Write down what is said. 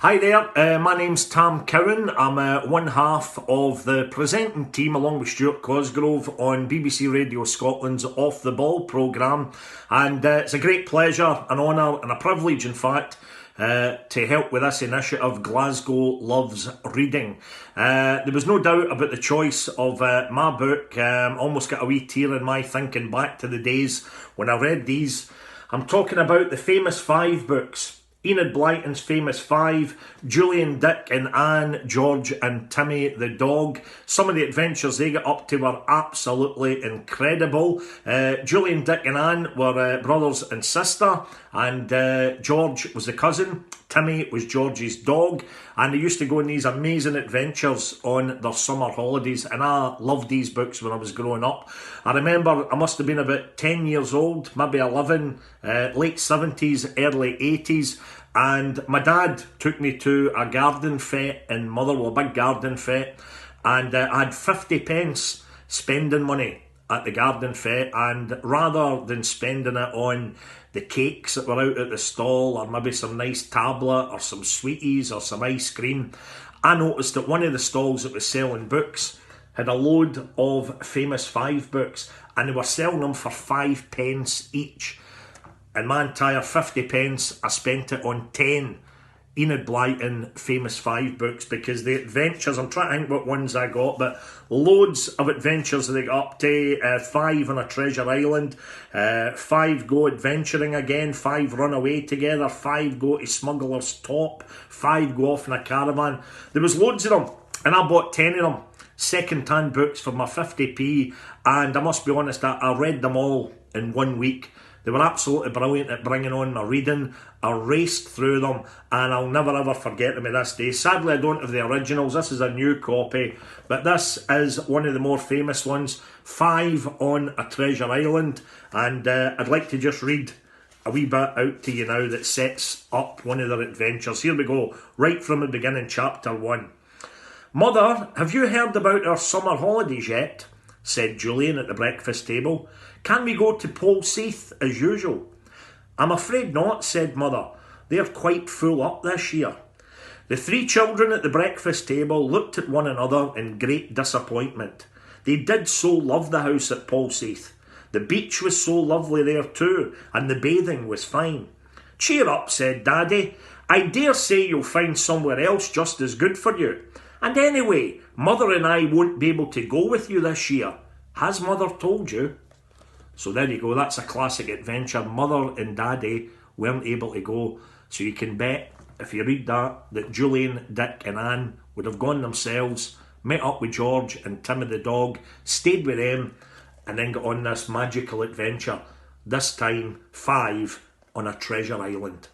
Hi there, my name's Tom Cowan. I'm one half of the presenting team along with Stuart Cosgrove on BBC Radio Scotland's Off the Ball programme, and it's a great pleasure, an honour and a privilege in fact to help with this initiative, Glasgow Loves Reading. There was no doubt about the choice of my book. Almost got a wee tear in my thinking back to the days when I read these. I'm talking about the famous 5 books. Enid Blyton's famous 5, Julian, Dick and Anne, George and Timmy the dog. Some of the adventures they got up to were absolutely incredible. Julian, Dick and Anne were brothers and sister, and George was the cousin. Timmy was George's dog, and they used to go on these amazing adventures on their summer holidays, and I loved these books when I was growing up. I remember I must have been about 10 years old, maybe 11, late 70s, early 80s, and my dad took me to a garden fete in Motherwell, a big garden fete, and I had 50 pence spending money at the garden fete, and rather than spending it on the cakes that were out at the stall, or maybe some nice tablet or some sweeties or some ice cream, I noticed that one of the stalls that was selling books had a load of famous 5 books, and they were selling them for 5 pence each. And my entire 50 pence, I spent it on 10 Enid Blyton famous 5 books, because the adventures, I'm trying to think what ones I got, but loads of adventures they got up to. 5 on a treasure island, 5 go adventuring again, 5 run away together, 5 go to Smuggler's Top, 5 go off in a caravan. There was loads of them, and I bought 10 of them, second-hand books for my 50p, and I must be honest, I read them all in 1 week. They were absolutely brilliant at bringing on my reading. I raced through them, and I'll never ever forget them to this day. Sadly, I don't have the originals. This is a new copy, but this is one of the more famous ones, 5 on a treasure island, and I'd like to just read a wee bit out to you now that sets up one of their adventures. Here we go, right from the beginning, chapter 1. "Mother, have you heard about our summer holidays yet?" said Julian at the breakfast table. "Can we go to Polseath as usual?" "I'm afraid not," said Mother. "They're quite full up this year." The 3 children at the breakfast table looked at one another in great disappointment. They did so love the house at Polseath. The beach was so lovely there too, and the bathing was fine. "Cheer up," said Daddy. "I dare say you'll find somewhere else just as good for you. And anyway, Mother and I won't be able to go with you this year. Has Mother told you?" So there you go, that's a classic adventure. Mother and Daddy weren't able to go. So you can bet, if you read that Julian, Dick and Anne would have gone themselves, met up with George and Timmy the dog, stayed with them, and then got on this magical adventure. This time, 5 on a treasure island.